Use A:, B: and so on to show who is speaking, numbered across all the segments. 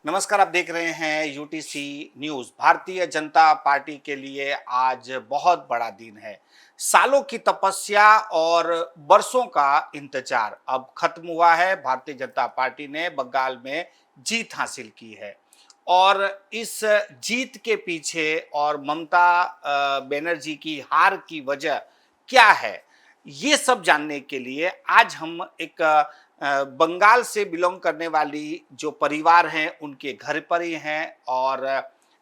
A: नमस्कार, आप देख रहे हैं UTC news. Bharatiya Janata party के लिए आज बहुत बड़ा दिन है। सालों की तपस्या और बरसों का इंतजार अब खत्म हुआ है। भारतीय जनता पार्टी ने बंगाल में जीत हासिल की है और इस जीत के पीछे और ममता बनर्जी की हार की वजह क्या है, ये सब जानने के लिए आज हम एक बंगाल से बिलोंग करने वाली जो परिवार हैं उनके घर पर ही हैं। और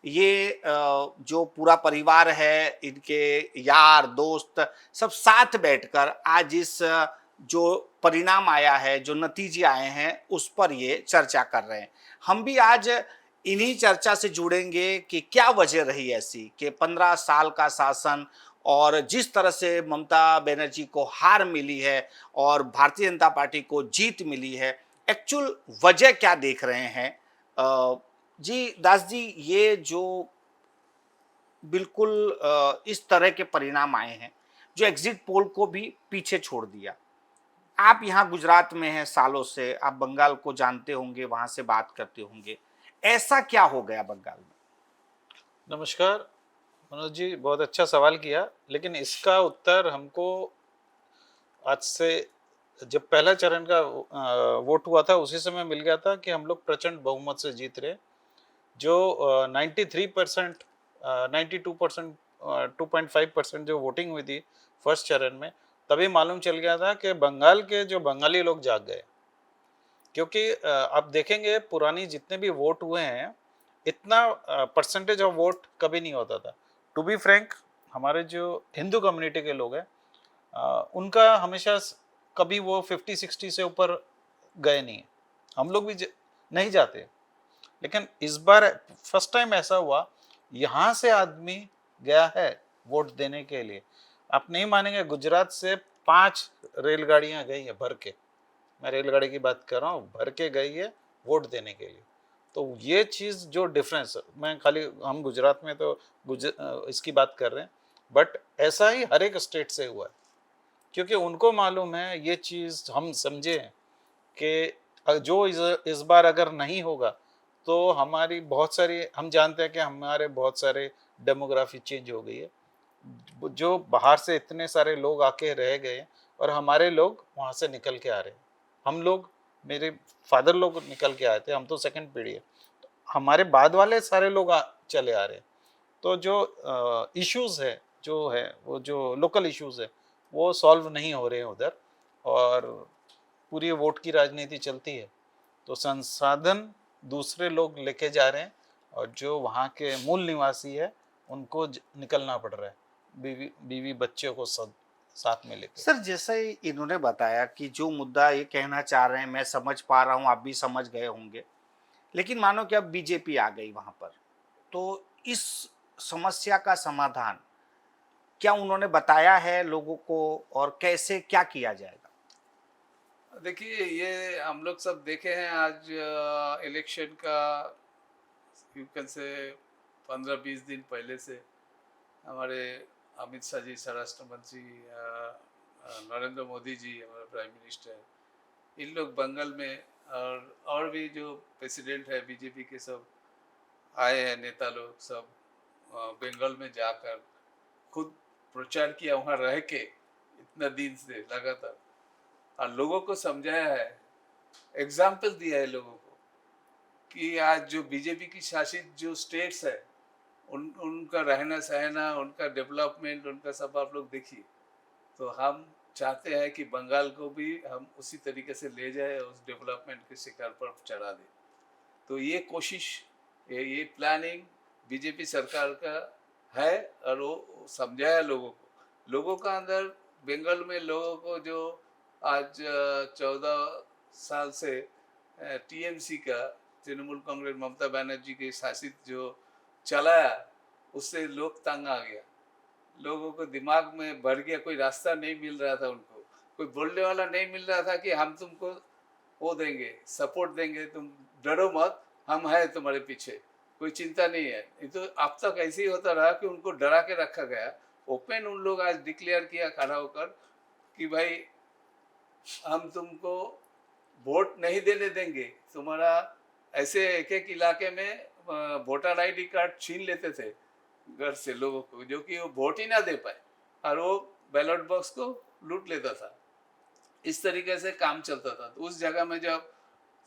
A: ये जो पूरा परिवार है, इनके यार दोस्त सब साथ बैठकर आज इस जो परिणाम आया है, जो नतीजे आए हैं, उस पर ये चर्चा कर रहे हैं। हम भी आज इन्हीं चर्चा से जुड़ेंगे कि क्या वजह रही ऐसी कि 15 साल का शासन और जिस तरह से ममता बनर्जी को हार मिली है और भारतीय जनता पार्टी को जीत मिली है, एक्चुअल वजह क्या देख रहे हैं। जी दास जी, ये जो बिल्कुल इस तरह के परिणाम आए हैं जो एग्जिट पोल को भी पीछे छोड़ दिया। आप यहाँ गुजरात में हैं सालों से, आप बंगाल को जानते होंगे, वहां से बात करते होंगे, ऐसा क्या हो गया बंगाल में?
B: नमस्कार मनोज जी, बहुत अच्छा सवाल किया। लेकिन इसका उत्तर हमको आज से जब पहला चरण का वोट हुआ था उसी समय मिल गया था कि हम लोग प्रचंड बहुमत से जीत रहे। जो 93%, 92%, 2.5% जो वोटिंग हुई थी फर्स्ट चरण में, तभी मालूम चल गया था कि बंगाल के जो बंगाली लोग जाग गए। क्योंकि आप देखेंगे पुरानी जितने भी वोट हुए हैं, इतना परसेंटेज ऑफ वोट कभी नहीं होता था। टू बी फ्रैंक, हमारे जो हिंदू कम्युनिटी के लोग हैं, उनका हमेशा कभी वो 50-60 से ऊपर गए नहीं। हम लोग भी नहीं जाते। लेकिन इस बार फर्स्ट टाइम ऐसा हुआ, यहाँ से आदमी गया है वोट देने के लिए। आप नहीं मानेंगे, गुजरात से 5 रेलगाड़ियां गई है भर के। मैं रेलगाड़ी की बात कर रहा हूँ, भर के गई है वोट देने के लिए। तो ये चीज़ जो डिफरेंस, मैं खाली हम गुजरात में तो इसकी बात कर रहे हैं, बट ऐसा ही हर एक स्टेट से हुआ है। क्योंकि उनको मालूम है ये चीज़, हम समझे कि जो इस बार अगर नहीं होगा तो हमारी बहुत सारी, हम जानते हैं कि हमारे बहुत सारे डेमोग्राफी चेंज हो गई है। जो बाहर से इतने सारे लोग आके रह गए और हमारे लोग वहाँ से निकल के आ रहे हैं। हम लोग, मेरे फादर लोग निकल के आए थे, हम तो सेकंड पीढ़ी है। तो हमारे बाद वाले सारे लोग चले आ रहे हैं। तो जो इश्यूज है, जो है वो जो लोकल इश्यूज है, वो सॉल्व नहीं हो रहे हैं उधर, और पूरी वोट की राजनीति चलती है। तो संसाधन दूसरे लोग लेके जा रहे हैं, और जो वहाँ के मूल निवासी है उनको निकलना पड़ रहा है, बीवी बीवी बच्चों को सब साथ में लेके।
A: सर, जैसे ही इन्होंने बताया कि जो मुद्दा ये कहना चाह रहे हैं, मैं समझ पा रहा हूँ, आप भी समझ गए होंगे। लेकिन मानो कि अब बीजेपी आ गई वहां पर, तो इस समस्या का समाधान क्या उन्होंने बताया है लोगों को और कैसे क्या किया जाएगा?
C: देखिए, ये हम लोग सब देखे हैं आज इलेक्शन का, यू कैन से 15-20 दिन पहले से हमारे अमित शाह जी, स्वराष्ट्र मंत्री, नरेंद्र मोदी जी, हमारे प्राइम मिनिस्टर, इन लोग बंगाल में, और भी जो प्रेसिडेंट है बीजेपी के, सब आए हैं, नेता लोग सब बंगाल में जाकर खुद प्रचार किया वहाँ रह के, इतना दिन से लगातार, और लोगों को समझाया है, एग्जाम्पल दिया है लोगों को कि आज जो बीजेपी की शासित जो स्टेट्स है, उनका रहना सहना, उनका डेवलपमेंट, उनका सब आप लोग देखिए। तो हम चाहते हैं कि बंगाल को भी हम उसी तरीके से ले जाए, उस डेवलपमेंट के शिखर पर चढ़ा दें। तो ये कोशिश, ये प्लानिंग बीजेपी सरकार का है, और वो समझाया लोगों को। लोगों का अंदर, बंगाल में लोगों को जो आज 14 साल से टीएमसी का, तृणमूल कांग्रेस, ममता बनर्जी के शासित जो चलाया, उससे लोग तंग आ गया। लोगों को दिमाग में भर गया, कोई रास्ता नहीं मिल रहा था उनको, कोई बोलने वाला नहीं मिल रहा था कि हम तुमको वो देंगे, सपोर्ट देंगे, तुम डरो मत, हम हैं तुम्हारे पीछे, कोई चिंता नहीं है। ये तो अब तक ऐसे ही होता रहा कि उनको डरा के रखा गया। ओपन उन लोग आज डिक्लेयर किया खड़ा होकर कि भाई हम तुमको वोट नहीं देने देंगे, तुम्हारा ऐसे एक एक इलाके में वोटर आईडी कार्ड छीन लेते थे घर से लोगों को, जो कि वो वोट ही ना दे पाए, और वो बैलेट बॉक्स को लूट लेता था। इस तरीके से काम चलता था। तो उस जगह में जब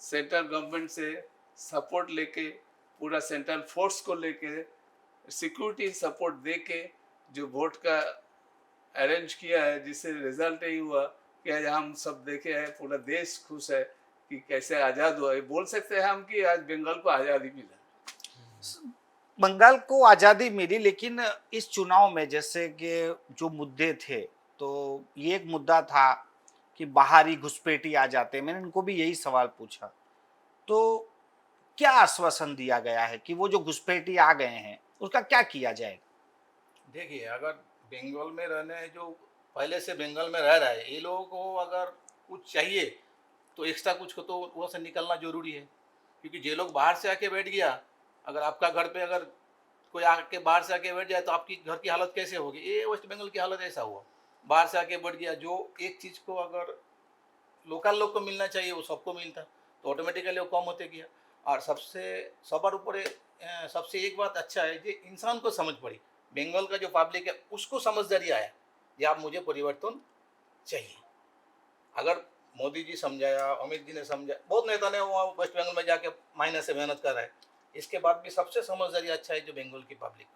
C: सेंट्रल गवर्नमेंट से सपोर्ट लेके, पूरा सेंट्रल फोर्स को लेके, सिक्योरिटी सपोर्ट दे के जो वोट का अरेंज किया है, जिससे रिजल्ट यही हुआ कि आज हम सब देखे हैं, पूरा देश खुश है कि कैसे आज़ाद हुआ। ये बोल सकते हैं हम कि आज बंगाल को आज़ादी मिला।
A: बंगाल को आज़ादी मिली, लेकिन इस चुनाव में जैसे कि जो मुद्दे थे, तो ये एक मुद्दा था कि बाहरी घुसपैठी आ जाते हैं। मैंने इनको भी यही सवाल पूछा, तो क्या आश्वासन दिया गया है कि वो जो घुसपैठी आ गए हैं उसका क्या किया जाएगा?
D: देखिए, अगर बंगाल में रहने जो पहले से बंगाल में रह रहा है, ये लोगों को अगर कुछ चाहिए तो एक्स्ट्रा कुछ को तो वहाँ से निकलना जरूरी है। क्योंकि जे लोग बाहर से आके बैठ गया, अगर आपका घर पे अगर कोई आके बाहर से आके बैठ जाए तो आपकी घर की हालत कैसे होगी? ये वेस्ट बंगाल की हालत ऐसा हुआ, बाहर से आके बैठ गया। जो एक चीज़ को अगर लोकल लोग को मिलना चाहिए वो सबको मिलता, तो ऑटोमेटिकली वो कम होते गया। और सबर ऊपर सबसे एक बात अच्छा है कि इंसान को समझ पड़ी, बंगाल का जो पब्लिक है उसको समझदारी आया कि आप मुझे परिवर्तन चाहिए। अगर मोदी जी समझाया, अमित जी ने समझाया, बहुत नेता ने वहाँ वेस्ट बंगाल में जाके महीने से मेहनत कर रहा है, इसके बाद भी सबसे समझदारी अच्छा है जो बंगाल की पब्लिक,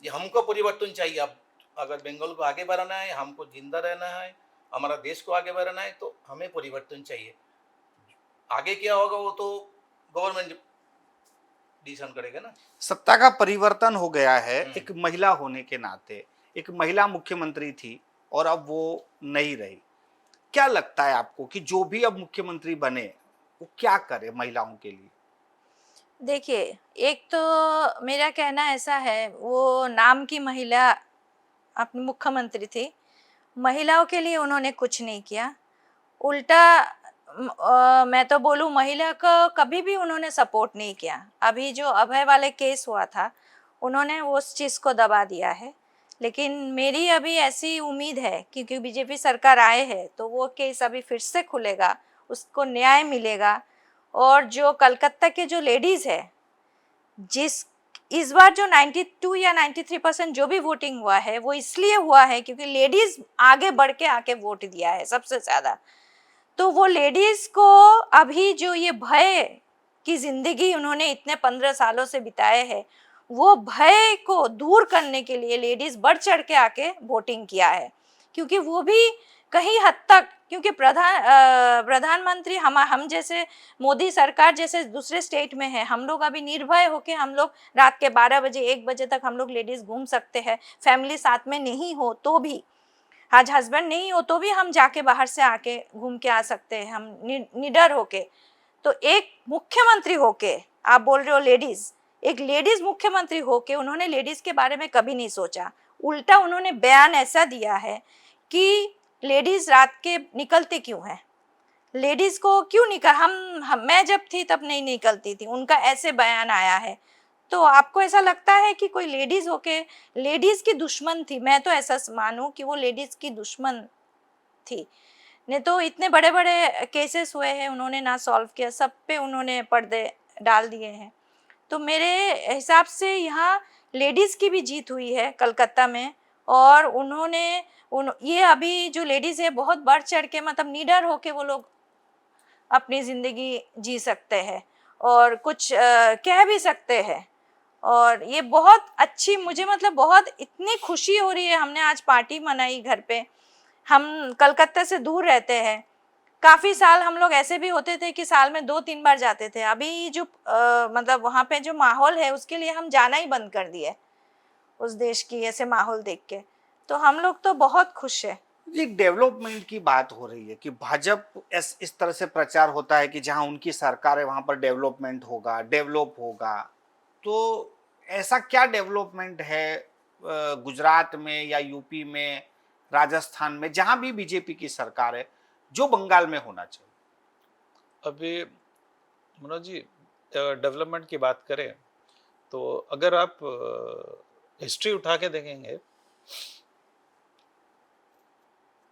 D: ये हमको परिवर्तन चाहिए। अब अगर बंगाल को आगे बढ़ाना है, हमको जिंदा रहना है, हमारा देश को आगे बढ़ाना है, तो हमें परिवर्तन चाहिए। आगे क्या होगा वो तो गवर्नमेंट डिसीजन करेगा ना।
A: सत्ता का परिवर्तन हो गया है एक
D: हम्म।
A: महिला होने के नाते। एक महिला मुख्यमंत्री थी और अब वो नहीं रही। क्या लगता है आपको कि जो भी अब मुख्यमंत्री बने वो क्या करे महिलाओं के लिए?
E: देखिए, एक तो मेरा कहना ऐसा है, वो नाम की महिला अपनी मुख्यमंत्री थी। महिलाओं के लिए उन्होंने कुछ नहीं किया। उल्टा मैं तो बोलूँ, महिला को कभी भी उन्होंने सपोर्ट नहीं किया। अभी जो अभय वाले केस हुआ था, उन्होंने उस चीज़ को दबा दिया है। लेकिन मेरी अभी ऐसी उम्मीद है, क्योंकि बीजेपी सरकार आए है तो वो केस अभी फिर से खुलेगा, उसको न्याय मिलेगा। और जो कलकत्ता के जो लेडीज़ है, जिस इस बार जो 92 या 93% जो भी वोटिंग हुआ है, वो इसलिए हुआ है क्योंकि लेडीज आगे बढ़ के आके वोट दिया है सबसे ज्यादा। तो वो लेडीज को अभी जो ये भय की जिंदगी उन्होंने इतने 15 सालों से बिताए है, वो भय को दूर करने के लिए लेडीज बढ़ चढ़ के आके वोटिंग किया है। क्योंकि वो भी कहीं हद तक, क्योंकि प्रधानमंत्री हम जैसे मोदी सरकार जैसे दूसरे स्टेट में है, हम लोग अभी निर्भय होके हम लोग रात के 12 बजे 1 बजे तक हम लोग लेडीज घूम सकते हैं। फैमिली साथ में नहीं हो तो भी, आज हस्बैंड नहीं हो तो भी हम जाके बाहर से आके घूम के आ सकते हैं, हम निडर होके। तो एक मुख्यमंत्री होके, आप बोल रहे हो लेडीज, एक लेडीज मुख्यमंत्री होके उन्होंने लेडीज के बारे में कभी नहीं सोचा। उल्टा उन्होंने बयान ऐसा दिया है कि लेडीज रात के निकलते क्यों हैं, लेडीज को क्यों निकल, मैं जब थी तब नहीं निकलती थी, उनका ऐसे बयान आया है। तो आपको ऐसा लगता है कि कोई लेडीज होके लेडीज की दुश्मन थी? मैं तो ऐसा मानूं कि वो लेडीज की दुश्मन थी। नहीं तो इतने बड़े बड़े केसेस हुए हैं, उन्होंने ना सॉल्व किया, सब पे उन्होंने पर्दे डाल दिए हैं। तो मेरे हिसाब से यहाँ लेडीज़ की भी जीत हुई है कलकत्ता में। और ये अभी जो लेडीज़ है बहुत बढ़ चढ़ के, मतलब निडर होके वो लोग अपनी ज़िंदगी जी सकते हैं और कुछ कह भी सकते हैं। और ये बहुत अच्छी, मुझे मतलब बहुत इतनी खुशी हो रही है। हमने आज पार्टी मनाई घर पे। हम कलकत्ता से दूर रहते हैं, काफ़ी साल हम लोग ऐसे भी होते थे कि साल में 2-3 बार जाते थे। अभी जो मतलब वहाँ पे जो माहौल है उसके लिए हम जाना ही बंद कर दिए, उस देश की ऐसे माहौल देख के। तो हम लोग तो बहुत खुश है।
A: ये डेवलपमेंट की बात हो रही है कि भाजपा इस तरह से प्रचार होता है कि जहां उनकी सरकार है वहां पर डेवलपमेंट होगा, डेवलप होगा। तो ऐसा क्या डेवलपमेंट है गुजरात में या यूपी में, राजस्थान में, जहां भी बीजेपी की सरकार है, जो बंगाल में होना चाहिए?
B: अभी मनोज जी, डेवलपमेंट की बात करें तो अगर आप हिस्ट्री उठा के देखेंगे,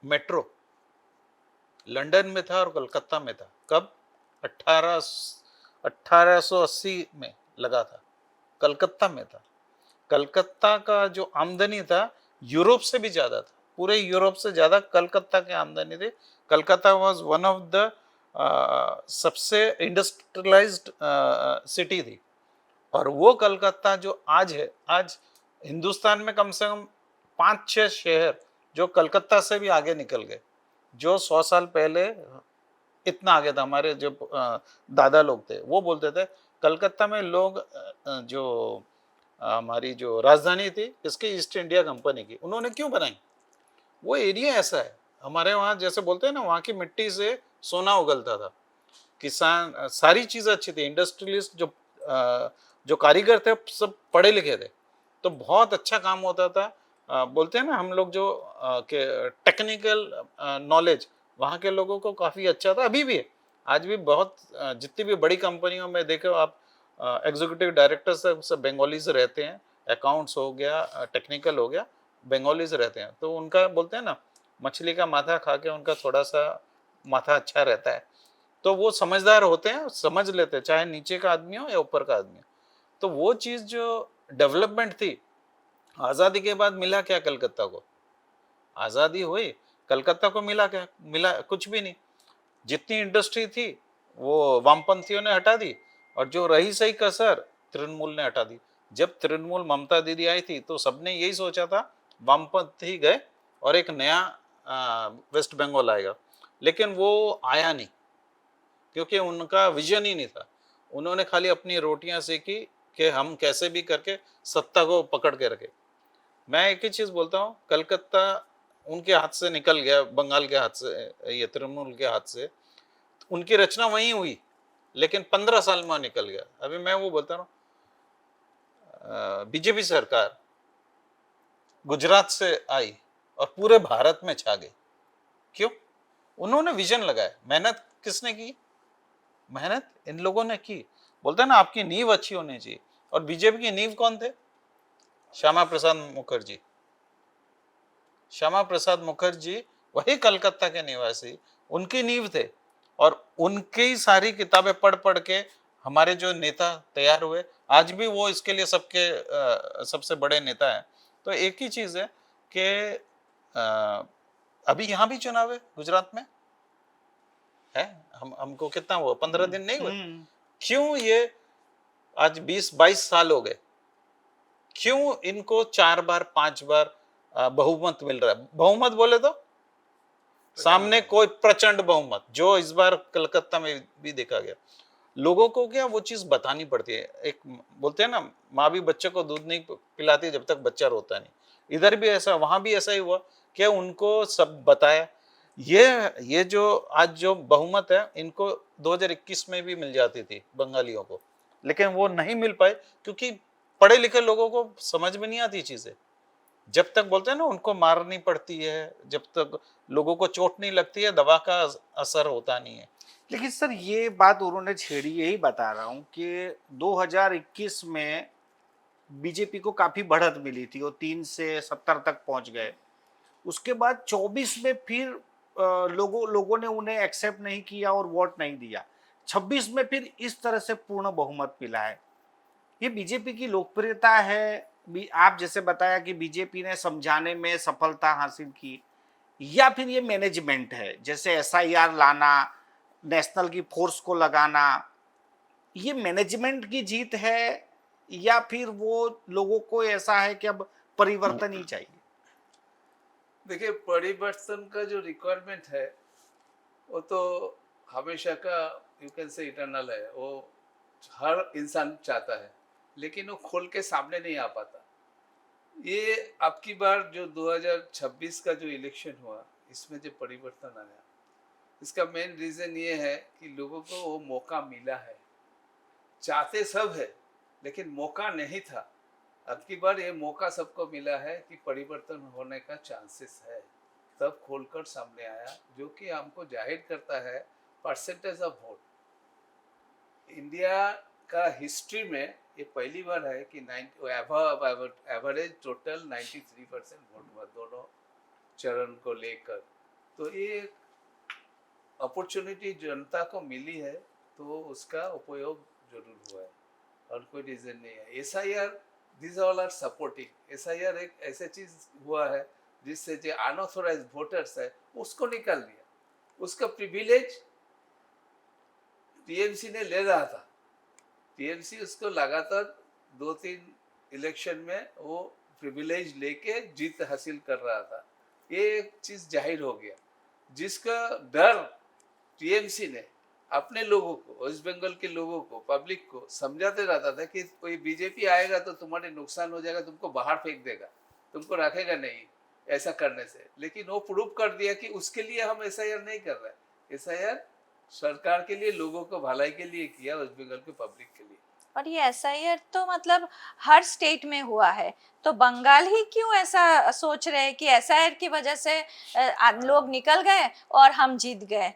B: मेट्रो लंदन में था और कलकत्ता में था। कब? 18 1880 में लगा था, कलकत्ता में था। कलकत्ता का जो आमदनी था यूरोप से भी ज्यादा था, पूरे यूरोप से ज्यादा कलकत्ता की आमदनी थी। Calcutta was one of the सबसे इंडस्ट्रियलाइज्ड सिटी थी। और वो कलकत्ता जो आज है, आज हिंदुस्तान में कम से कम 5-6 शहर जो कलकत्ता से भी आगे निकल गए, जो 100 साल पहले इतना आगे था। हमारे जो दादा लोग थे वो बोलते थे कलकत्ता में लोग जो हमारी जो राजधानी थी इसकी ईस्ट इंडिया कंपनी की, उन्होंने क्यों बनाई? वो एरिया ऐसा है। हमारे वहाँ जैसे बोलते हैं ना, वहाँ की मिट्टी से सोना उगलता था। किसान, सारी चीज़ें अच्छी थी। इंडस्ट्रियलिस्ट जो कारीगर थे सब पढ़े लिखे थे, तो बहुत अच्छा काम होता था। बोलते हैं ना हम लोग जो के टेक्निकल नॉलेज वहाँ के लोगों को काफ़ी अच्छा था, अभी भी है। आज भी बहुत जितनी भी बड़ी कंपनियों में देखो आप, एग्जीक्यूटिव डायरेक्टर सब बंगालीज रहते हैं। अकाउंट्स हो गया, टेक्निकल हो गया, बंगालीज रहते हैं। तो उनका बोलते हैं ना, मछली का माथा खा के उनका थोड़ा सा माथा अच्छा रहता है। तो वो समझदार होते हैं, समझ लेते हैं, चाहे नीचे का आदमी हो या ऊपर का आदमी हो। तो वो चीज़ जो डेवलपमेंट थी, आज़ादी के बाद मिला क्या कलकत्ता को? आज़ादी हुई, कलकत्ता को मिला क्या? मिला कुछ भी नहीं। जितनी इंडस्ट्री थी वो वामपंथियों ने हटा दी, और जो रही सही कसर तृणमूल ने हटा दी। जब तृणमूल ममता दीदी आई थी तो सबने यही सोचा था वामपंथी गए और एक नया वेस्ट बंगाल आएगा, लेकिन वो आया नहीं, क्योंकि उनका विजन ही नहीं था। उन्होंने खाली अपनी रोटियां सेकी कि हम कैसे भी करके सत्ता को पकड़ के रखे। मैं एक ही चीज बोलता हूँ, कलकत्ता उनके हाथ से निकल गया, बंगाल के हाथ से, ये तृणमूल के हाथ से। उनकी रचना वहीं हुई, लेकिन 15 साल में निकल गया। अभी मैं वो बोलता हूँ, बीजेपी सरकार गुजरात से आई और पूरे भारत में छा गई। क्यों? उन्होंने विजन लगाया। मेहनत किसने की? मेहनत इन लोगों ने की। बोलते हैं ना, आपकी नींव अच्छी होनी चाहिए। और बीजेपी की नींव कौन थे? श्यामा प्रसाद मुखर्जी। श्यामा प्रसाद मुखर्जी वही कलकत्ता के निवासी, उनकी नींव थे। और उनकी सारी किताबें पढ़ पढ़ के हमारे जो नेता तैयार हुए, आज भी वो इसके लिए सबसे बड़े नेता हैं। तो एक ही चीज है कि अभी यहाँ भी चुनाव है गुजरात में है। हमको कितना हुआ, 15 दिन नहीं हुए? क्यों ये आज 20-22 साल हो गए, क्यों इनको 4 बार 5 बार बहुमत मिल रहा है? बहुमत बोले तो सामने कोई प्रचंड बहुमत, जो इस बार कलकत्ता में भी देखा गया। लोगों को क्या वो चीज बतानी पड़ती है। एक बोलते हैं ना, माँ भी बच्चे को दूध नहीं पिलाती जब तक बच्चा रोता नहीं। इधर भी ऐसा, वहां भी ऐसा ही हुआ कि उनको सब बताया। ये जो आज जो बहुमत है, इनको 2021 में भी मिल जाती थी बंगालियों को, लेकिन वो नहीं मिल पाए क्योंकि पढ़े लिखे लोगों को समझ में नहीं आती चीजें। जब तक बोलते हैं ना उनको मारनी पड़ती है, जब तक लोगों को चोट नहीं लगती है, दवा का असर होता नहीं है।
A: लेकिन सर ये बात उन्होंने छेड़ी, यही बता रहा हूं कि 2021 में बीजेपी को काफी बढ़त मिली थी, वो 3 से 70 तक पहुंच गए। उसके बाद 24 में फिर लोगों ने उन्हें एक्सेप्ट नहीं किया और वोट नहीं दिया। 26 में फिर इस तरह से पूर्ण बहुमत मिला है। ये बीजेपी की लोकप्रियता है? आप जैसे बताया कि बीजेपी ने समझाने में सफलता हासिल की, या फिर ये मैनेजमेंट है, जैसे एसआईआर लाना, नेशनल की फोर्स को लगाना, ये मैनेजमेंट की जीत है, या फिर वो लोगों को ऐसा है कि अब परिवर्तन ही चाहिए?
C: देखिए, परिवर्तन का जो रिक्वायरमेंट है वो तो हमेशा का, यू कैन से इटर्नल है। वो हर इंसान चाहता है, लेकिन वो खोल के सामने नहीं आ पाता। ये आपकी बार जो 2026 का जो इलेक्शन हुआ, इसमें जो परिवर्तन आया, इसका मेन रीजन ये है कि लोगों को वो मौका मिला है। चाहते सब है, लेकिन मौका नहीं था। अब की बार ये मौका सबको मिला है कि परिवर्तन होने का चांसेस है, तब खोलकर सामने आया, जो कि हमको जाहिर करता है परसेंटेज ऑफ वोट। इंडिया का हिस्ट्री में ये पहली बार है कि एवरेज टोटल 93% वोट हुआ दोनों चरण को लेकर। तो ये अपॉर्चुनिटी जनता को मिली है, तो उसका उपयोग जरूर हुआ है और कोई रीजन नहीं है। SIR this all are supporting. SIR एक ऐसे चीज हुआ है जिससे जो अनऑथोराइज वोटर्स है उसको निकाल दिया। उसका प्रिविलेज टीएमसी ने ले रहा था। टीएमसी उसको लगातार 2-3 इलेक्शन में वो प्रिविलेज लेके जीत हासिल कर रहा था। ये एक चीज जाहिर हो गया जिसका डर टीएमसी ने अपने लोगों को, वेस्ट बंगाल के लोगों को, पब्लिक को समझाते रहता था कि कोई बीजेपी आएगा तो तुम्हारे नुकसान हो जाएगा, तुमको बाहर फेंक देगा, तुमको रखेगा नहीं ऐसा करने से। लेकिन वो प्रूव कर दिया कि उसके लिए हम SIR नहीं कर रहे। SIR सरकार के लिए, लोगों को भलाई के लिए किया, वेस्ट बंगाल के पब्लिक के लिए।
E: और ये SIR तो मतलब हर स्टेट में हुआ है, तो बंगाल ही क्यों ऐसा सोच रहे हैं कि SIR की वजह से लोग निकल गए और हम जीत गए।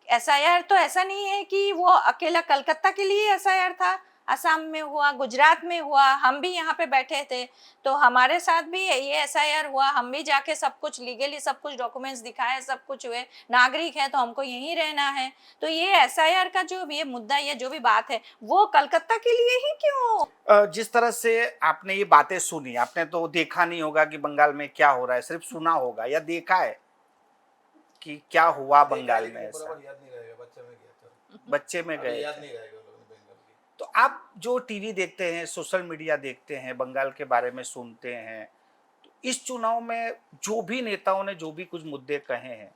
E: SIR तो ऐसा नहीं है कि वो अकेला कलकत्ता के लिए SIR था, असम में हुआ, गुजरात में हुआ, हम भी यहाँ पे बैठे थे तो हमारे साथ भी ये SIR हुआ। हम भी जाके सब कुछ लीगली सब कुछ डॉक्यूमेंट्स दिखाए, सब कुछ हुए, नागरिक है तो हमको यहीं रहना है। तो ये SIR का जो ये मुद्दा, ये जो भी बात है वो कलकत्ता के लिए ही क्यों।
A: जिस तरह से आपने ये बातें सुनी, आपने तो देखा नहीं होगा कि बंगाल में क्या हो रहा है, सिर्फ सुना होगा या देखा है कि क्या हुआ बंगाल में। ऐसा
D: बराबर याद नहीं रहेगा, बच्चे में गया था,
A: बच्चे में
D: अभी
A: गए
D: याद
A: थे।
D: नहीं रहेगा लोगों ने बंगाल की।
A: तो आप जो टीवी देखते हैं, सोशल मीडिया देखते हैं, बंगाल के बारे में सुनते हैं, तो इस चुनाव में जो भी नेताओं ने जो भी कुछ मुद्दे कहे हैं,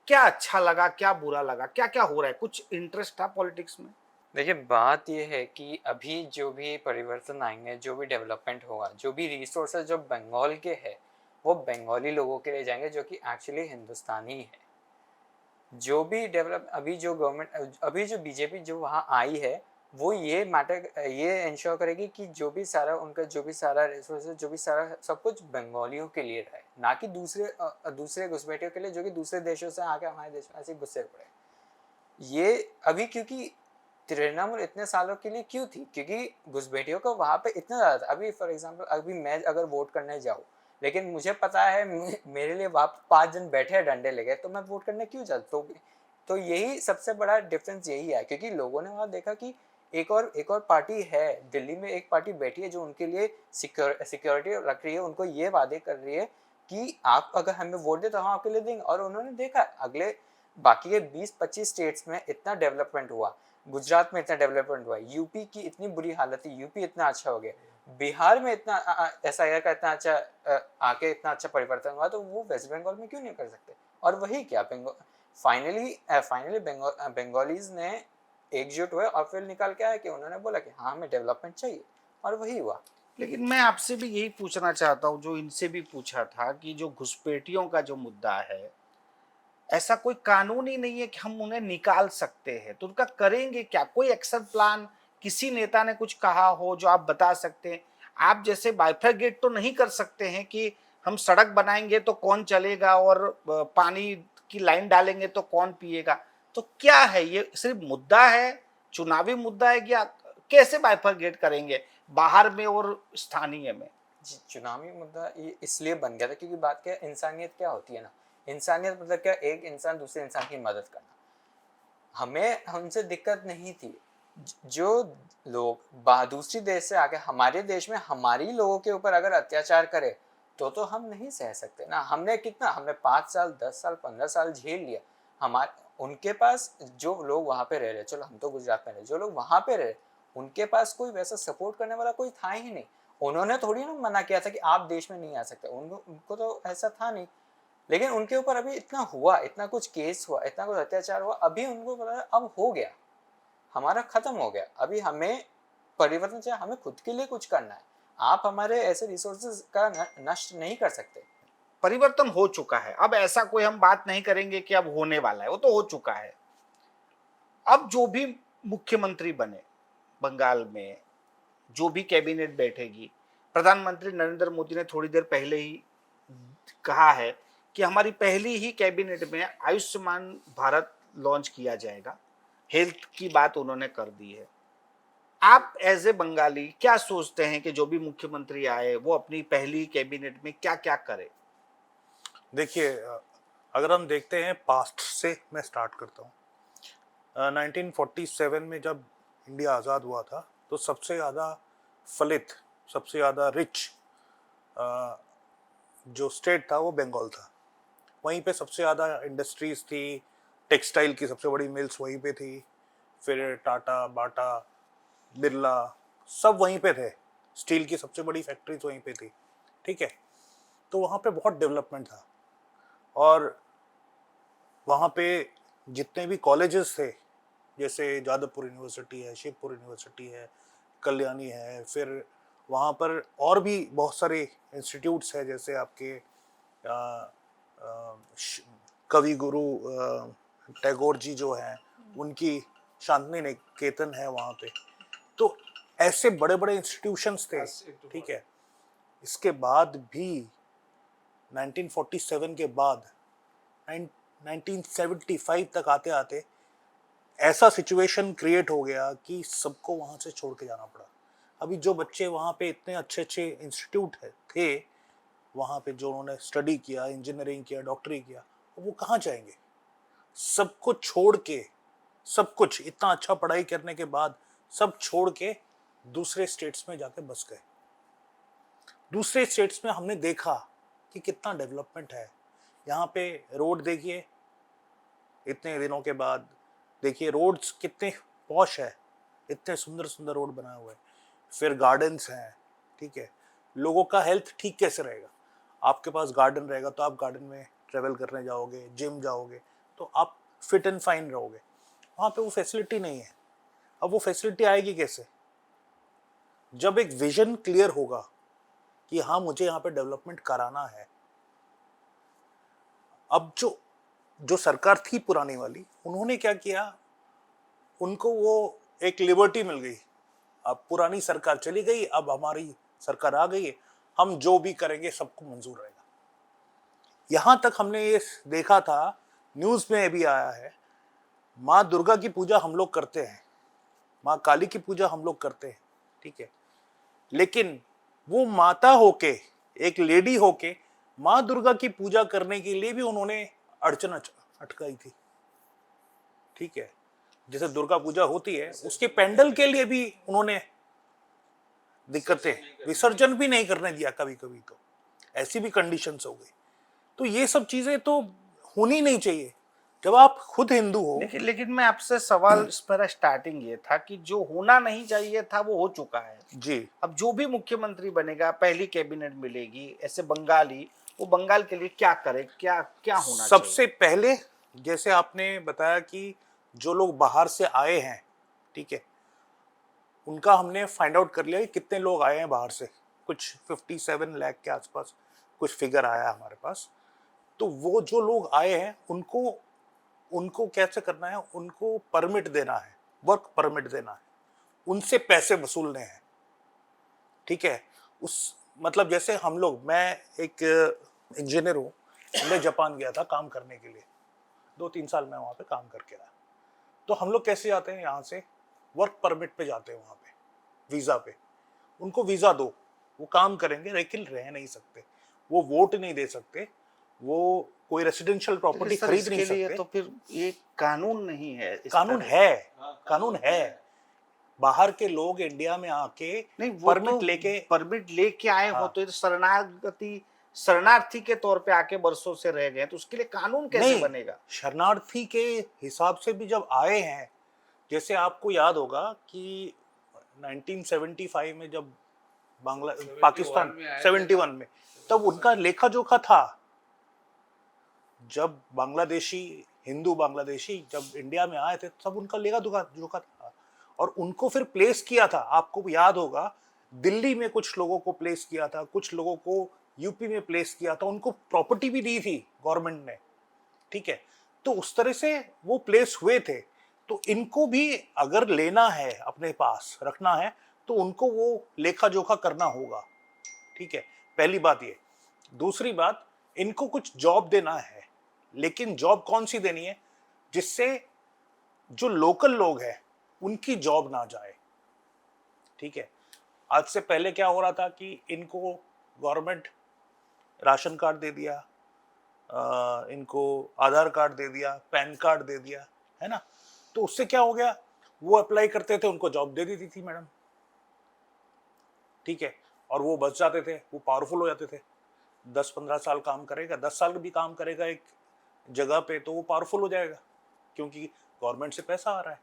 A: क्या अच्छा लगा, क्या बुरा लगा, क्या क्या हो रहा है, कुछ इंटरेस्ट था पॉलिटिक्स में?
F: देखिए, बात ये है कि अभी जो भी परिवर्तन आएंगे, जो भी डेवलपमेंट होगा, जो भी रिसोर्सेज जो बंगाल के हैं वो बंगाली लोगों के लिए जाएंगे जो कि एक्चुअली हिंदुस्तानी है। जो भी डेवलप अभी जो गवर्नमेंट, अभी जो बीजेपी जो वहाँ आई है वो ये मैटर ये इंश्योर करेगी कि जो भी सारा उनका जो भी सारा रिसोर्सेज, जो भी सारा सब कुछ बंगालियों के लिए रहे, ना कि दूसरे घुसपैठियों के लिए जो कि दूसरे देशों से आके हमारे देश में ऐसे घुसे पड़े। ये अभी क्योंकि तृणमूल इतने सालों के लिए क्यों थी, क्योंकि घुसपैठियों को वहाँ पे इतना ज़्यादा था। अभी फॉर एग्जांपल अभी मैं अगर वोट करने जाऊँ लेकिन मुझे पता है मेरे लिए वहाँ 5 जन बैठे हैं डंडे लेके, तो मैं वोट करने क्यों जाता। तो यही सबसे बड़ा डिफरेंस यही है, क्योंकि लोगों ने वहाँ देखा कि एक और पार्टी है दिल्ली में, एक पार्टी बैठी है जो उनके लिए सिक्योरिटी रख रही है, उनको ये वादे कर रही है कि आप अगर हमें वोट दे तो हम आपके लिए देंगे। और उन्होंने देखा अगले बाकी के 20-25 स्टेट्स में इतना डेवलपमेंट हुआ, गुजरात में इतना डेवलपमेंट हुआ, यूपी की इतनी बुरी हालत थी, यूपी इतना अच्छा हो गया, बिहार में इतना SIR का इतना अच्छा आके इतना अच्छा परिवर्तन हुआ, तो वो वेस्ट बंगाल में क्यों नहीं कर सकते। और वही क्या फाइनली बंगालीज ने एकजुट हुए और फिर निकल के आया कि उन्होंने बोला कि हाँ हमें डेवलपमेंट चाहिए, और वही हुआ।
A: लेकिन मैं आपसे भी यही पूछना चाहता हूँ, जो इनसे भी पूछा था, कि जो घुसपैठियों का जो मुद्दा है, ऐसा कोई कानून ही नहीं है कि हम उन्हें निकाल सकते हैं, तो उनका करेंगे क्या? कोई एक्शन प्लान किसी नेता ने कुछ कहा हो जो आप बता सकते हैं? आप जैसे बाइफरगेट तो नहीं कर सकते हैं कि हम सड़क बनाएंगे तो कौन चलेगा और पानी की लाइन डालेंगे तो कौन पिएगा। तो क्या है ये, सिर्फ मुद्दा है, चुनावी मुद्दा है, या कैसे बाइफरगेट करेंगे बाहर में और स्थानीय में?
F: चुनावी मुद्दा ये इसलिए बन गया था क्योंकि बात क्या, इंसानियत क्या होती है ना, इंसानियत मतलब क्या, एक इंसान दूसरे इंसान की मदद करना। हमें हमसे दिक्कत नहीं थी, जो लोग दूसरी देश से आके हमारे देश में हमारी लोगों के ऊपर अगर अत्याचार करे तो हम नहीं सह सकते ना। हमने 5 साल 10 साल 15 साल झेल लिया। हमारे उनके पास जो लोग वहाँ पे रह रहे, चलो हम तो गुजरात में रहे, जो लोग वहाँ पे रहे उनके पास कोई वैसा सपोर्ट करने वाला कोई था ही नहीं। उन्होंने थोड़ी ना मना किया था कि आप देश में नहीं आ सकते, उनको तो ऐसा था नहीं। लेकिन उनके ऊपर अभी इतना हुआ, इतना कुछ केस हुआ, इतना कुछ अत्याचार हुआ, अभी उनको पता है अब हो गया, हमारा खत्म हो गया। अभी हमें परिवर्तन चाहिए, हमें खुद के लिए कुछ करना है। आप हमारे ऐसे रिसोर्सेज का नष्ट नहीं कर सकते।
A: परिवर्तन हो चुका है, अब ऐसा कोई हम बात नहीं करेंगे कि अब होने वाला है, वो तो हो चुका है। अब जो भी मुख्यमंत्री बने बंगाल में, जो भी कैबिनेट बैठेगी, प्रधानमंत्री नरेंद्र मोदी ने थोड़ी देर पहले ही कहा है कि हमारी पहली ही कैबिनेट में आयुष्मान भारत लॉन्च किया जाएगा, हेल्थ की बात उन्होंने कर दी है। आप एज ए बंगाली क्या सोचते हैं कि जो भी मुख्यमंत्री आए वो अपनी पहली कैबिनेट में क्या क्या करे?
G: देखिए, अगर हम देखते हैं पास्ट से मैं स्टार्ट करता हूँ। 1947 में जब इंडिया आज़ाद हुआ था तो सबसे ज़्यादा फलित, सबसे ज़्यादा रिच जो स्टेट था वो बंगाल था। वहीं पे सबसे ज़्यादा इंडस्ट्रीज थी, टेक्सटाइल की सबसे बड़ी मिल्स वहीं पे थी, फिर टाटा, बाटा, बिरला सब वहीं पे थे, स्टील की सबसे बड़ी फैक्ट्रीज वहीं पे थी, ठीक है। तो वहाँ पे बहुत डेवलपमेंट था और वहाँ पे जितने भी कॉलेजेस थे, जैसे जादवपुर यूनिवर्सिटी है, शिवपुर यूनिवर्सिटी है, कल्याणी है, फिर वहाँ पर और भी बहुत सारे इंस्टीट्यूट्स हैं, जैसे आपके कवि गुरु टैगोर जी जो हैं, उनकी शांति निकेतन है वहाँ पे। तो ऐसे बड़े बड़े इंस्टीट्यूशंस थे, ठीक है। इसके बाद भी 1947 के बाद 1975 तक आते आते ऐसा सिचुएशन क्रिएट हो गया कि सबको वहाँ से छोड़ के जाना पड़ा। अभी जो बच्चे वहाँ पे इतने अच्छे अच्छे इंस्टीट्यूट थे, वहाँ पे जो उन्होंने स्टडी किया, इंजीनियरिंग किया, डॉक्टरी किया, वो कहाँ जाएंगे? सब कुछ छोड़ के, सब कुछ इतना अच्छा पढ़ाई करने के बाद सब छोड़ के दूसरे स्टेट्स में जाके बस गए। दूसरे स्टेट्स में हमने देखा कि कितना डेवलपमेंट है। यहाँ पे रोड देखिए, इतने दिनों के बाद देखिए रोड्स कितने पॉश है, इतने सुंदर सुंदर रोड बनाए हुए हैं, फिर गार्डन्स हैं, ठीक है। लोगों का हेल्थ ठीक कैसे रहेगा? आपके पास गार्डन रहेगा तो आप गार्डन में ट्रेवल करने जाओगे, जिम जाओगे तो आप फिट एंड फाइन रहोगे। वहाँ पे वो फैसिलिटी नहीं है। अब वो फैसिलिटी आएगी कैसे? जब एक विजन क्लियर होगा कि हाँ मुझे यहाँ पे डेवलपमेंट कराना है। अब जो सरकार थी पुरानी वाली, उन्होंने क्या किया, उनको वो एक लिबर्टी मिल गई। अब पुरानी सरकार चली गई, अब हमारी सरकार आ गई है, हम जो भी करेंगे सबको मंजूर रहेगा। यहां तक हमने ये देखा था, न्यूज में भी आया है, माँ दुर्गा की पूजा हम लोग करते हैं, माँ काली की पूजा हम लोग करते हैं, ठीक है। लेकिन वो माता होके, एक लेडी होके माँ दुर्गा की पूजा करने के लिए भी उन्होंने अड़चन अटकाई थी, ठीक है। जैसे दुर्गा पूजा होती है, उसके पेंडल के लिए भी उन्होंने दिक्कतें, विसर्जन भी नहीं करने दिया कभी कभी, तो ऐसी भी कंडीशंस हो गई। तो ये सब चीजें तो होनी नहीं चाहिए जब आप खुद हिंदू हो।
A: लेकिन मैं आपसे सवाल, मेरा स्टार्टिंग ये था कि जो होना नहीं चाहिए था वो हो चुका है
G: जी।
A: अब जो भी मुख्यमंत्री बनेगा, पहली कैबिनेट मिलेगी, ऐसे बंगाली, वो बंगाल के लिए क्या करे, क्या क्या होना
G: सबसे पहले जैसे आपने बताया कि जो लोग बाहर से आए हैं, ठीक है, उनका हमने फाइंड आउट कर लिया कि कितने लोग आए हैं बाहर से। कुछ 57 लाख के आसपास कुछ फिगर आया हमारे पास। तो वो जो लोग आए हैं उनको कैसे करना है, उनको परमिट देना है, वर्क परमिट देना है, उनसे पैसे वसूलने हैं, ठीक है। उस मतलब जैसे हम लोग, मैं एक इंजीनियर हूँ, मैं जापान गया था काम करने के लिए, 2-3 साल मैं वहाँ पे काम करके आया। तो हम लोग कैसे जाते हैं, यहाँ से वर्क परमिट पे जाते हैं, वहाँ पे वीज़ा पे। उनको वीज़ा दो, वो काम करेंगे लेकिन रह नहीं सकते, वो वोट नहीं दे सकते, वो कोई रेसिडेंशियल प्रॉपर्टी खरीद नहीं सकते।
A: तो फिर ये कानून नहीं है?
G: कानून है, कानून है। बाहर के लोग इंडिया में आके
A: नहीं, वो परमिट लेके आए हो तो ये शरणार्थी के तौर पे आके बरसों से रह गए, तो उसके लिए कानून कैसे बनेगा?
G: शरणार्थी के हिसाब से भी जब आए हैं, जैसे आपको याद होगा कि 1975 में जब पाकिस्तान 71 में, तब उनका लेखा जोखा था। जब बांग्लादेशी, हिंदू बांग्लादेशी जब इंडिया में आए थे, तब उनका लेखा जोखा था और उनको फिर प्लेस किया था। आपको याद होगा, दिल्ली में कुछ लोगों को प्लेस किया था, कुछ लोगों को यूपी में प्लेस किया था, उनको प्रॉपर्टी भी दी थी गवर्नमेंट ने, ठीक है। तो उस तरह से वो प्लेस हुए थे। तो इनको भी अगर लेना है, अपने पास रखना है, तो उनको वो लेखा जोखा करना होगा, ठीक है। पहली बात ये। दूसरी बात, इनको कुछ जॉब देना है, लेकिन जॉब कौन सी देनी है, जिससे जो लोकल लोग हैं उनकी जॉब ना जाए, ठीक है। आज से पहले क्या हो रहा था कि इनको गवर्नमेंट राशन कार्ड दे दिया, इनको आधार कार्ड दे दिया, पैन कार्ड दे दिया, है ना। तो उससे क्या हो गया, वो अप्लाई करते थे, उनको जॉब दे देती थी मैडम, ठीक है, और वो बच जाते थे, वो पावरफुल हो जाते थे। 10-15 साल काम करेगा, 10 साल भी काम करेगा एक जगह पे, तो वो पावरफुल हो जाएगा, क्योंकि गवर्नमेंट से पैसा आ रहा है।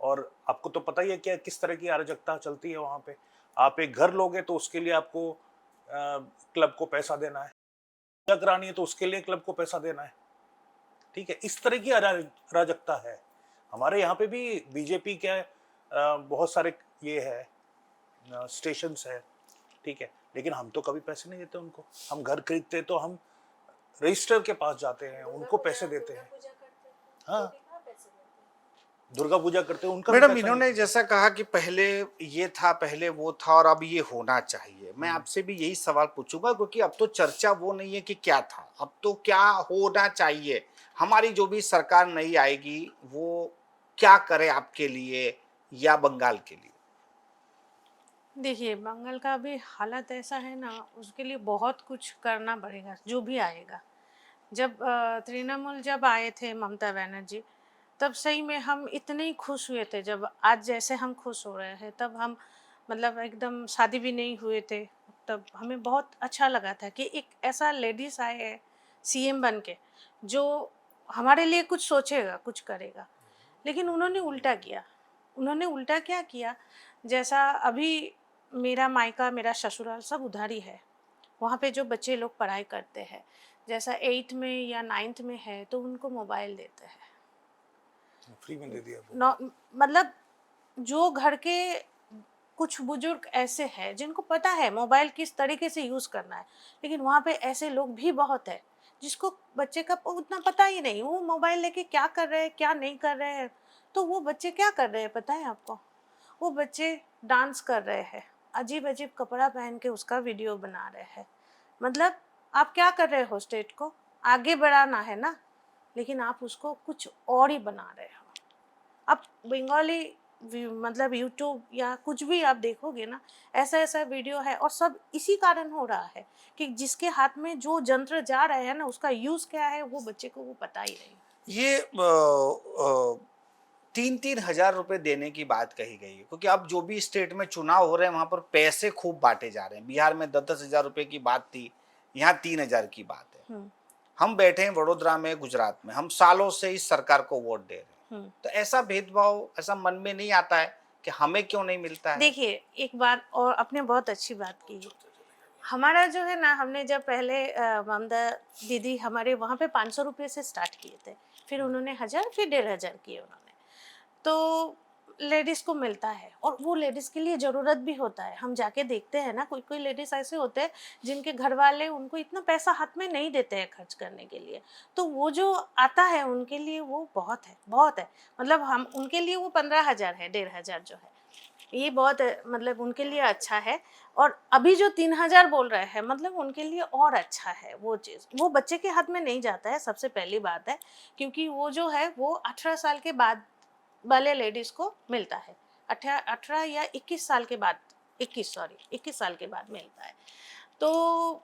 G: और आपको तो पता ही है क्या किस तरह की अराजकता चलती है वहाँ पे। आप एक घर लोगे तो उसके लिए आपको क्लब को पैसा देना है, पूजा करानी है तो उसके लिए क्लब को पैसा देना है, ठीक है। इस तरह की अराजकता है। हमारे यहाँ पे भी बीजेपी के बहुत सारे ये है स्टेशंस है, ठीक है, लेकिन हम तो कभी पैसे नहीं देते उनको। हम घर खरीदते तो हम रजिस्टर के पास जाते हैं, उनको पैसे देते हैं। हाँ, दुर्गा पूजा करते हैं, उनका भी
A: मैडम
G: पैसा
A: इन्होंने
G: नहीं।
A: जैसा कहा कि पहले ये था, पहले वो था और अब ये होना चाहिए। मैं आपसे भी यही सवाल पूछूंगा, क्योंकि अब तो चर्चा वो नहीं है कि क्या था, अब तो क्या होना चाहिए। हमारी जो भी सरकार नई आएगी वो क्या करे आपके लिए या बंगाल के लिए?
H: देखिए, बंगाल का अभी हालत ऐसा है ना, उसके लिए बहुत कुछ करना पड़ेगा जो भी आएगा। जब तृणमूल जब आए थे ममता बनर्जी, तब सही में हम इतने ही खुश हुए थे। जब आज जैसे हम खुश हो रहे हैं, तब हम मतलब एकदम शादी भी नहीं हुए थे, तब हमें बहुत अच्छा लगा था कि एक ऐसा लेडीज आए है सीएम बन के, जो हमारे लिए कुछ सोचेगा, कुछ करेगा। लेकिन उन्होंने उल्टा किया। उन्होंने उल्टा क्या किया, जैसा अभी मेरा मायका, मेरा ससुराल सब उधर ही है। वहाँ पे जो बच्चे लोग पढ़ाई करते हैं, जैसा 8th में या 9th में है, तो उनको मोबाइल देते हैं।
G: फ्री में दे दिया।
H: मतलब जो घर के कुछ बुजुर्ग ऐसे हैं जिनको पता है मोबाइल किस तरीके से यूज़ करना है, लेकिन वहाँ पे ऐसे लोग भी बहुत है जिसको बच्चे का उतना पता ही नहीं, वो मोबाइल लेके क्या कर रहे हैं, क्या नहीं कर रहे हैं। तो वो बच्चे क्या कर रहे हैं पता है आपको? वो बच्चे डांस कर रहे हैं, अजीब अजीब कपड़ा पहन के उसका वीडियो बना रहे हैं। मतलब आप क्या कर रहे हो? स्टेट को आगे बढ़ाना है ना, लेकिन आप उसको कुछ और ही बना रहे हो। आप बंगाली मतलब यूट्यूब या कुछ भी आप देखोगे ना, ऐसा ऐसा वीडियो है, और सब इसी कारण हो रहा है कि जिसके हाथ में जो यंत्र जा रहा है ना, उसका यूज़ क्या है वो बच्चे को वो पता ही नहीं।
A: ये 3-3 हजार रुपए देने की बात कही गई है, क्योंकि अब जो भी स्टेट में चुनाव हो रहे हैं वहां पर पैसे खूब बांटे जा रहे हैं। बिहार में 10-10 हजार रुपए की बात थी, यहाँ 3 हजार की बात है। हम बैठे हैं वडोदरा में, गुजरात में, हम सालों से इस सरकार को वोट दे रहे हैं, तो ऐसा भेदभाव ऐसा मन में नहीं आता है कि हमें क्यों नहीं मिलता है?
H: देखिए, एक बात और आपने बहुत अच्छी बात की है। हमारा जो है ना, हमने जब पहले ममता दीदी हमारे वहाँ पे 500 रुपये से स्टार्ट किए थे, फिर उन्होंने 1000, फिर 1500 किए उन्होंने। तो लेडीज़ को मिलता है, और वो लेडीज़ के लिए ज़रूरत भी होता है। हम जाके देखते हैं ना, कोई कोई लेडीज़ ऐसे होते हैं जिनके घर वाले उनको इतना पैसा हाथ में नहीं देते हैं खर्च करने के लिए, तो वो जो आता है उनके लिए वो बहुत है, बहुत है। मतलब हम उनके लिए वो 15,000 है, 1500 जो है, ये बहुत मतलब उनके लिए अच्छा है। और अभी जो 3000 बोल रहे हैं, मतलब उनके लिए और अच्छा है वो चीज़। वो बच्चे के हाथ में नहीं जाता है, सबसे पहली बात है, क्योंकि वो जो है वो 18 साल के बाद वाले लेडीज़ को मिलता है। 18 या 21 साल के बाद, 21 साल के बाद मिलता है। तो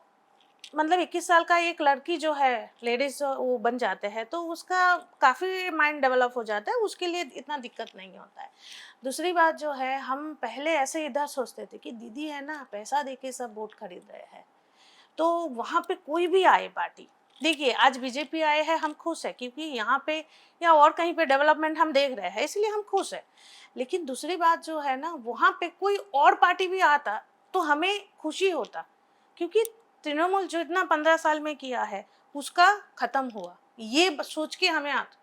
H: मतलब 21 साल का एक लड़की जो है, लेडीज़ वो बन जाते हैं, तो उसका काफ़ी माइंड डेवलप हो जाता है, उसके लिए इतना दिक्कत नहीं होता है। दूसरी बात जो है, हम पहले ऐसे इधर सोचते थे कि दीदी है ना, पैसा देके सब वोट खरीद रहे हैं, तो वहाँ पे कोई भी आए पार्टी, देखिए आज बीजेपी आए हैं, हम खुश हैं, क्योंकि यहाँ पे या और कहीं पे डेवलपमेंट हम देख रहे हैं, इसलिए हम खुश हैं। लेकिन दूसरी बात जो है ना, वहाँ पे कोई और पार्टी भी आता तो हमें खुशी होता, क्योंकि तृणमूल जो इतना 15 साल में किया है उसका खत्म हुआ, ये सोच के हमें आता।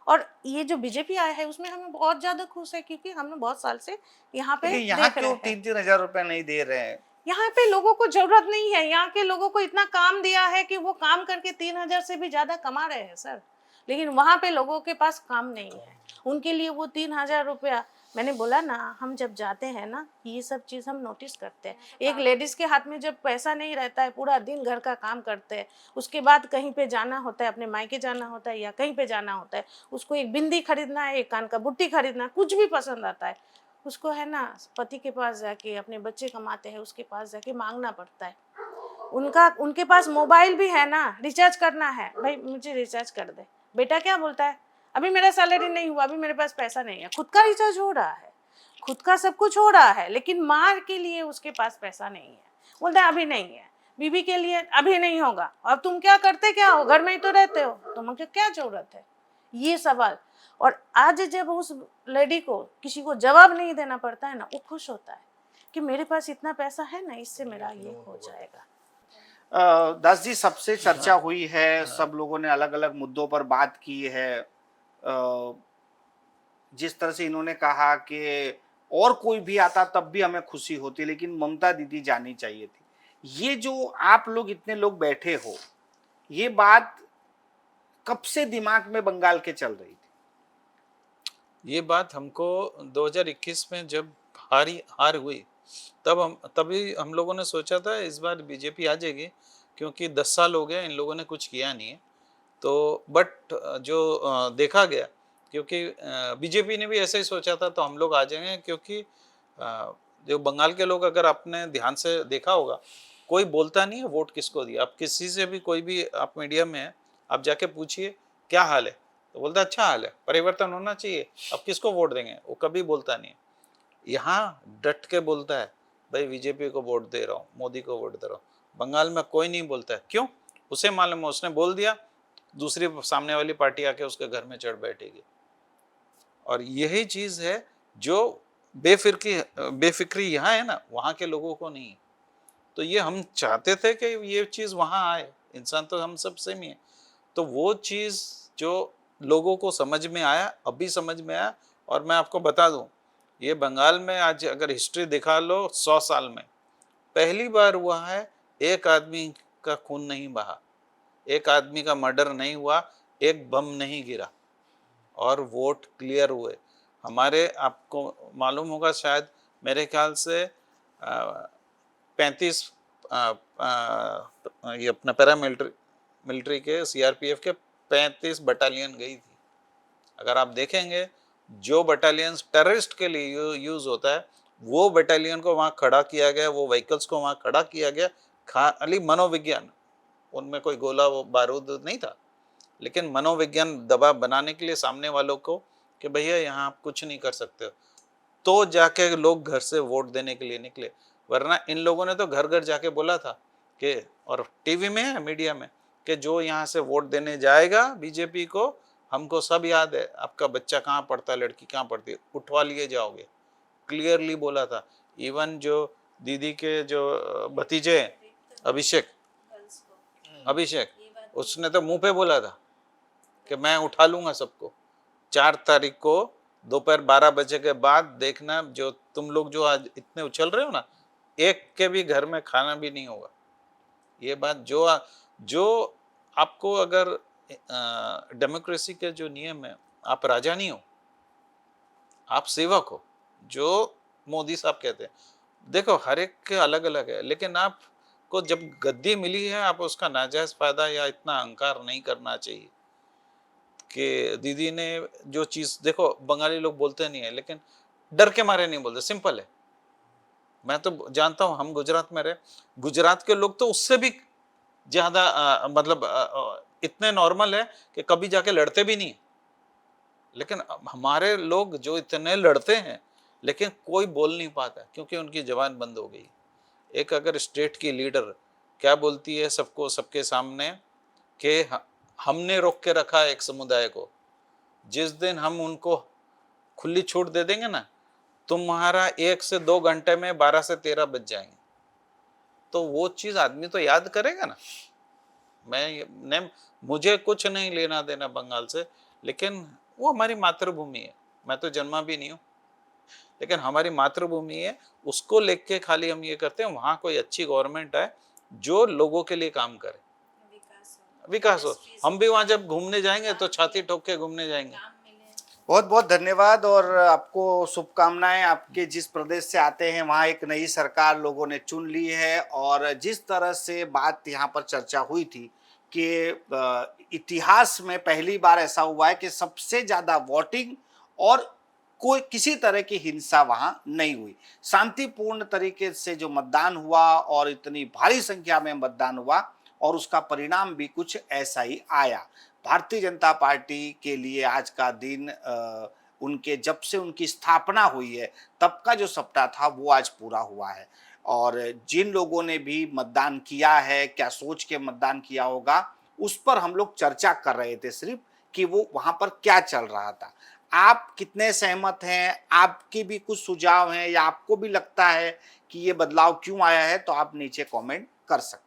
H: और ये जो बीजेपी आया है उसमें हमें बहुत ज्यादा खुश है, क्योंकि हमने बहुत साल से यहाँ पे
A: लेकिन यहाँ
H: देख रहे
A: क्यों
H: हैं।
A: 3-3 हजार रुपए नहीं दे रहे हैं?
H: यहाँ पे लोगों को जरूरत नहीं है, यहाँ के लोगों को इतना काम दिया है कि वो काम करके 3000 से भी ज्यादा कमा रहे हैं सर। लेकिन वहाँ पे लोगों के पास काम नहीं है, उनके लिए वो 3000 रुपया। मैंने बोला ना, हम जब जाते हैं ना, ये सब चीज़ हम नोटिस करते हैं। एक लेडीज़ के हाथ में जब पैसा नहीं रहता है, पूरा दिन घर का काम करते हैं, उसके बाद कहीं पे जाना होता है, अपने मायके जाना होता है या कहीं पे जाना होता है, उसको एक बिंदी खरीदना है, एक कान का बुट्टी खरीदना है, कुछ भी पसंद आता है, उसको है ना पति के पास जाके, अपने बच्चे कमाते हैं उसके पास जाके मांगना पड़ता है। उनके पास मोबाइल भी है ना, रिचार्ज करना है, भाई मुझे रिचार्ज कर दे, बेटा क्या बोलता है, अभी मेरा सैलरी नहीं हुआ, अभी मेरे पास पैसा नहीं है, खुद का रिचार्ज हो रहा है, खुद का सब कुछ हो रहा है, लेकिन माँ के लिए उसके पास पैसा नहीं है। बोलते हैं अभी नहीं है, बीबी के लिए अभी नहीं होगा, और तुम क्या करते क्या हो, घर में ही तो रहते हो, तुमको क्या जरूरत है, ये सवाल। और आज जब उस लेडी को किसी को जवाब नहीं देना पड़ता है ना, वो खुश होता है कि मेरे पास इतना पैसा है ना, इससे मेरा ये हो जाएगा।
A: दास जी, सबसे चर्चा हुई है, सब लोगों ने अलग अलग मुद्दों पर बात की है। जिस तरह से इन्होंने कहा कि और कोई भी आता तब भी हमें खुशी होती, लेकिन ममता दीदी जानी चाहिए थी। ये जो आप लोग इतने लोग बैठे हो, ये बात कब से दिमाग में बंगाल के चल रही थी?
B: ये बात हमको 2021 में जब हार हुई तभी हम लोगों ने सोचा था इस बार बीजेपी आ जाएगी, क्योंकि 10 साल हो गए इन लोगों ने कुछ किया नहीं है। तो बट जो देखा गया, क्योंकि बीजेपी ने भी ऐसा ही सोचा था तो हम लोग आ जाएंगे, क्योंकि जो बंगाल के लोग, अगर आपने ध्यान से देखा होगा, कोई बोलता नहीं है वोट किसको दिया। आप किसी से भी, कोई भी आप मीडिया में है, आप जाके पूछिए क्या हाल है, तो बोलता अच्छा हाल है, परिवर्तन होना चाहिए, अब किसको वोट देंगे, वो कभी बोलता नहीं है। यहाँ डट के बोलता है भाई बीजेपी को वोट दे रहा हूँ, मोदी को वोट दे रहा हूँ। बंगाल में कोई नहीं बोलता है, क्यों? उसे मालूम है, उसने बोल दिया, दूसरी सामने वाली पार्टी आके उसके घर में चढ़ बैठेगी। और यही चीज है जो बेफिक्री यहाँ है ना, वहाँ के लोगों को नहीं। तो ये हम चाहते थे कि ये चीज वहाँ आए, इंसान तो हम सब सेम ही है। तो वो चीज जो लोगों को समझ में आया, अभी समझ में आया। और मैं आपको बता दूं, ये बंगाल में आज अगर हिस्ट्री दिखा लो 100 साल में पहली बार हुआ है एक आदमी का खून नहीं बहा, एक आदमी का मर्डर नहीं हुआ, एक बम नहीं गिरा, और वोट क्लियर हुए हमारे। आपको मालूम होगा शायद, मेरे ख्याल से 35 ये अपना मिलिट्री के सीआरपीएफ के 35 बटालियन गई थी। अगर आप देखेंगे, जो बटालियंस टेररिस्ट के लिए यूज होता है, वो बटालियन को वहाँ खड़ा किया गया, वो व्हीकल्स को वहाँ खड़ा किया गया, खाली मनोविज्ञान, उनमें कोई गोला वो बारूद नहीं था, लेकिन मनोविज्ञान दबाव बनाने के लिए सामने वालों को कि भैया यहाँ आप कुछ नहीं कर सकते हो, तो जाके लोग घर से वोट देने के लिए निकले। वरना इन लोगों ने तो घर घर जाके बोला था कि, और टीवी में है, मीडिया में, कि जो यहाँ से वोट देने जाएगा बीजेपी को, हमको सब याद है, आपका बच्चा कहाँ पढ़ता है, लड़की कहाँ पढ़ती है, उठवा लिए जाओगे, क्लियरली बोला था। इवन जो दीदी के जो भतीजे अभिषेक, उसने तो मुंह पे बोला था कि मैं उठा लूंगा सबको। 4 तारीख को दोपहर 12 बजे के बाद देखना, जो तुम लोग जो आज इतने उछल रहे हो ना, एक के भी घर में खाना भी नहीं होगा। ये बात जो आपको, अगर डेमोक्रेसी के जो नियम है, आप राजा नहीं हो, आप सेवक हो, जो मोदी साहब कहते हैं। देखो हर एक के अलग अलग है, लेकिन आपको जब गद्दी मिली है, आप उसका नाजायज फायदा या इतना अहंकार नहीं करना चाहिए। कि दीदी ने जो चीज, देखो बंगाली लोग बोलते नहीं है, लेकिन डर के मारे नहीं बोलते, सिंपल है। मैं तो जानता हूँ, हम गुजरात में रहे, गुजरात के लोग तो उससे भी ज्यादा मतलब इतने नॉर्मल है कि कभी जाके लड़ते भी नहीं। लेकिन हमारे लोग जो इतने लड़ते हैं, लेकिन कोई बोल नहीं पाता, क्योंकि उनकी जबान बंद हो गई। एक अगर स्टेट की लीडर क्या बोलती है सबको, सबके सामने, कि हमने रोक के रखा है एक समुदाय को, जिस दिन हम उनको खुली छूट दे देंगे ना, तुम्हारा 1 से 2 घंटे में 12 से 13 बज जाएंगे। तो वो चीज आदमी तो याद करेगा ना। मुझे कुछ नहीं लेना देना बंगाल से, लेकिन वो हमारी मातृभूमि है। मैं तो जन्मा भी नहीं हूँ, लेकिन हमारी मातृभूमि है, उसको लेके खाली हम ये करते हैं। वहां कोई अच्छी गवर्नमेंट है जो लोगों के लिए काम करे, विकास हो। हम भी वहां जब घूमने जाएंगे तो छाती ठोक के घूमने जाएंगे।
A: बहुत बहुत धन्यवाद और आपको शुभकामनाएं। आपके जिस प्रदेश से आते हैं वहाँ एक नई सरकार लोगों ने चुन ली है, और जिस तरह से बात यहाँ पर चर्चा हुई थी कि इतिहास में पहली बार ऐसा हुआ है कि सबसे ज़्यादा वोटिंग और कोई किसी तरह की हिंसा वहाँ नहीं हुई, शांतिपूर्ण तरीके से जो मतदान हुआ, और इतनी भारी संख्या में मतदान हुआ, और उसका परिणाम भी कुछ ऐसा ही आया। भारतीय जनता पार्टी के लिए आज का दिन उनके जब से उनकी स्थापना हुई है तब का जो सपना था वो आज पूरा हुआ है। और जिन लोगों ने भी मतदान किया है, क्या सोच के मतदान किया होगा, उस पर हम लोग चर्चा कर रहे थे सिर्फ कि वो वहां पर क्या चल रहा था। आप कितने सहमत हैं? आपके भी कुछ सुझाव हैं या आपको भी लगता है कि ये बदलाव क्यों आया है? तो आप नीचे कमेंट कर सकते हैं।